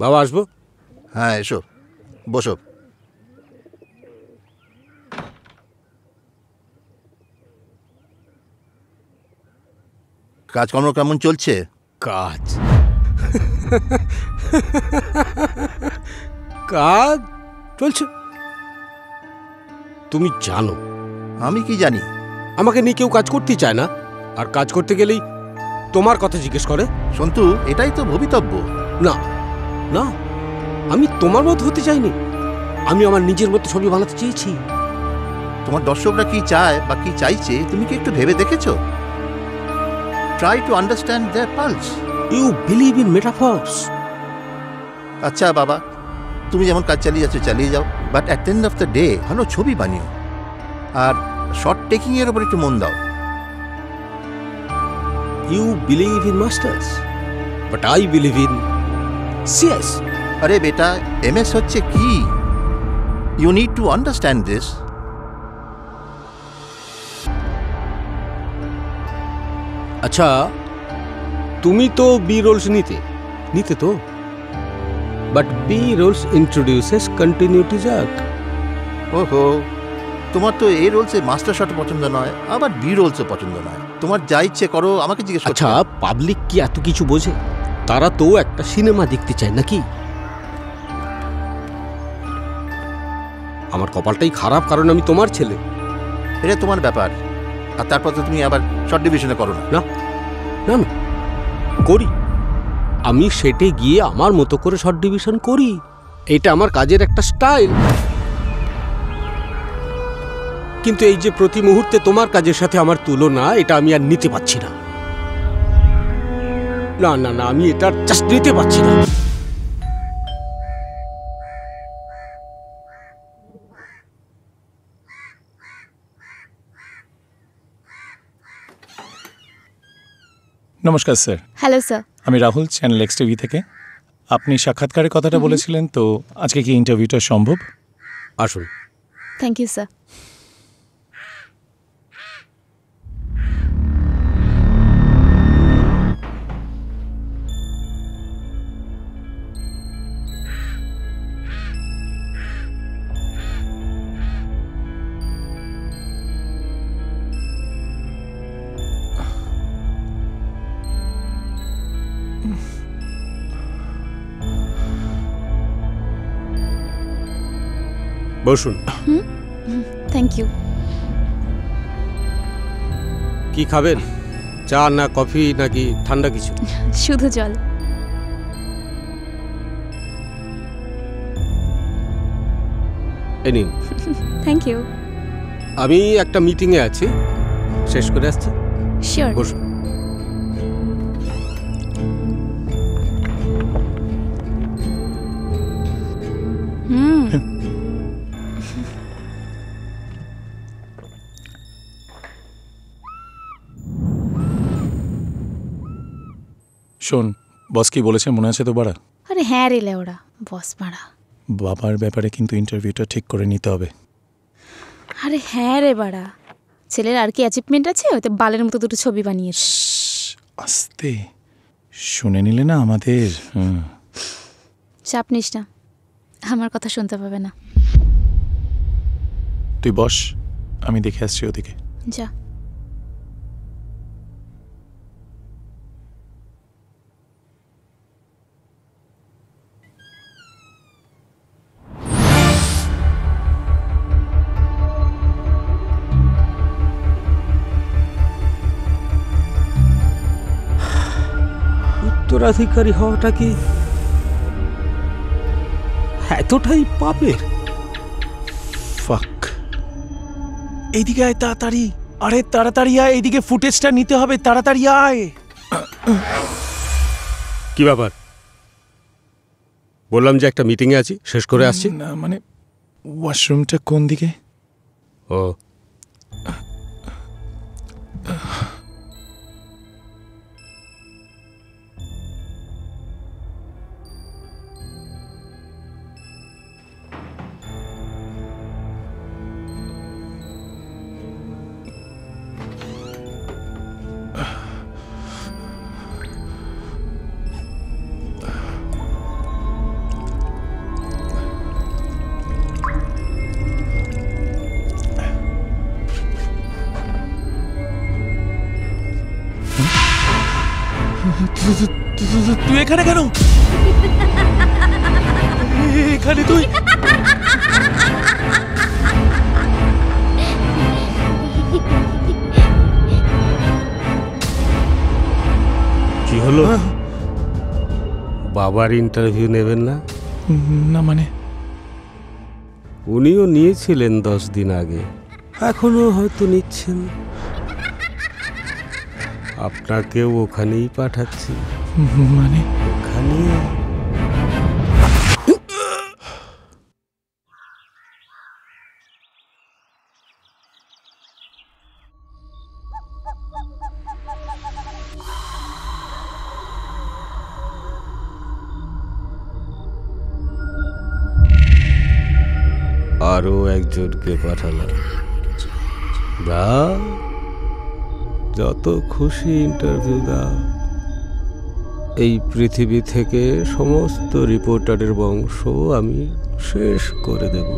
বাবা আসবো? হ্যাঁ এসো, বসো। কাজকর্ম কেমন চলছে? কাজ কাজ চলছে। তুমি জানো আমি কি জানি? আমাকে নিয়ে কেউ কাজ করতেই চায় না, আর কাজ করতে গেলেই তোমার কথা জিজ্ঞেস করে। সন্তু, এটাই তো ভবিতব্য। না না, আমি তোমার মতো হতে চাইনি, আমি আমার নিজের মতো ছবি বানাতে চেয়েছি। তোমার দর্শকরা কি চায় বা কি চাইছে তুমি কি একটু ভেবে দেখেছো? Try to understand their pulse. You believe in metaphors. আচ্ছা বাবা, তুমি যেমন কাজ চালিয়ে যাচ্ছ চালিয়ে যাও, but at the end of the day ভালো ছবি বানিও, আর শর্ট টেকিং এর উপর একটু মন দাও। You believe in masters, but I believe in CS. আরে বেটা, এমএস হচ্ছে কি? You need to understand this. আচ্ছা, তুমি তো বি রোলস নিতে তো, but B rolls introduces continuity jerk. ওহো, তোমার তো এই রোলসে মাস্টার শট পছন্দ নয়, আবার বি রোলসও পছন্দ নয়। তোমার যা ইচ্ছে করো, আমাকে জিজ্ঞেস করছো। আচ্ছা, পাবলিক কি এত কিছু বোঝে? তারা তো একটা সিনেমা দেখতে চায় নাকি? আমার কপালটাই খারাপ, কারণ আমি তোমার ছেলে। এটা তোমার ব্যাপার, আর তারপর তো তুমি আবার শর্ট ডিভিশনে করো না। না না না, করি। আমি সেটে গিয়ে আমার মতো করে শর্ট ডিভিশন করি, এটা আমার কাজের একটা স্টাইল। কিন্তু এই যে প্রতি মুহূর্তে তোমার কাজের সাথে আমার তুলনা, এটা আমি আর নিতে পারছি না। না না না, আমি এটা জাস্ট নিতে পারছি না। নমস্কার স্যার। Hello sir. আমি রাহুল, চ্যানেল এক্স টিভি থেকে। আপনি সাক্ষাৎকারের কথাটা বলেছিলেন, তো আজকে কি ইন্টারভিউটা সম্ভব? আসুন। Thank you sir. বসুন। Thank you. কি খাবেন? চা না কফি নাকি ঠান্ডা কিছু? শুধু জল। এ নিন। Thank you. আমি একটা মিটিংয়ে আছি, শেষ করে আসছি। শিওর। বসুন। শোন, বস কি বলেছে মনে আছে তো বাড়া? আরে হ্যাঁ রে লেওড়া, বস মারা। বাবার ব্যাপারে কিন্তু ইন্টারভিউটা ঠিক করে নিতে হবে। আরে হ্যাঁ রে বাড়া, ছেলের আর কি অ্যাচিভমেন্ট আছে? হয়তো বালের মতো দুটো ছবি বানিয়েছে। আস্তে শুনে নিলে না আমাদের। চাপ নিস না, আমার কথা শুনতে পাবে না। তুই বস, আমি দেখে আসছি ওদিকে। যা। উত্তরাধিকারী হওয়াটা কি এতটাই পাপের? ফাক। এইদিকে আয় তাড়াতাড়ি। আরে তাড়াতাড়ি আয়, এইদিকে ফুটেজটা নিতে হবে, তাড়াতাড়ি আয়। কি ব্যাপার? বললাম যে একটা মিটিংয়ে আছি, শেষ করে আসছি। না মানে ওয়াশরুমটা কোন দিকে? ও, তুই এখানে কেন? এখানে তুই? কি হলো? বাবার ইন্টারভিউ নেবেন না? না মানে উনিও নিয়েছিলেন 10 দিন আগে, এখনো হয়তো নিচ্ছেন। আপনাকেও ওখানেই পাঠাচ্ছি। মানে ওখানে আরো একজনকে পাঠালাম। দাও, যত খুশি ইন্টারভিউ দাও। এই পৃথিবী থেকে সমস্ত রিপোর্টারের বংশ আমি শেষ করে দেব।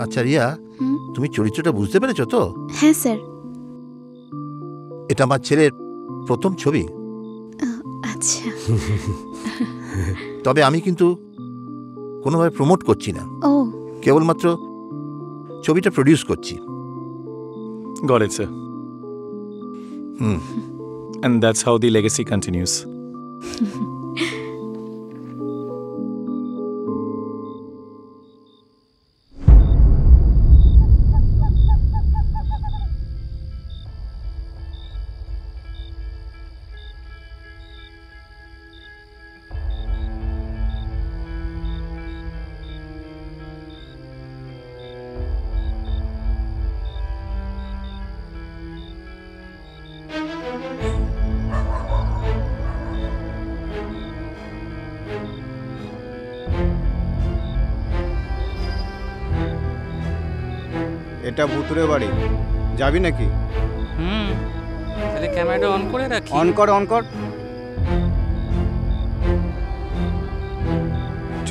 আচ্ছা রিয়া, হুম? তুমি চরিত্রটা বুঝতে পেরেছো তো? হ্যাঁ স্যার। এটা আমার ছেলের প্রথম ছবি। আচ্ছা। তবে আমি কিন্তু কোনোভাবে প্রমোট করছি না, ও কেবলমাত্র ছবিটা প্রডিউস করছি। got it, sir. Hmm. And that's how the legacy continues. এটা ভুতুরে বাড়ি, যাবি নাকি? তাহলে ক্যামেরাটা অন করে রাখি। অন কর, অন কর। চ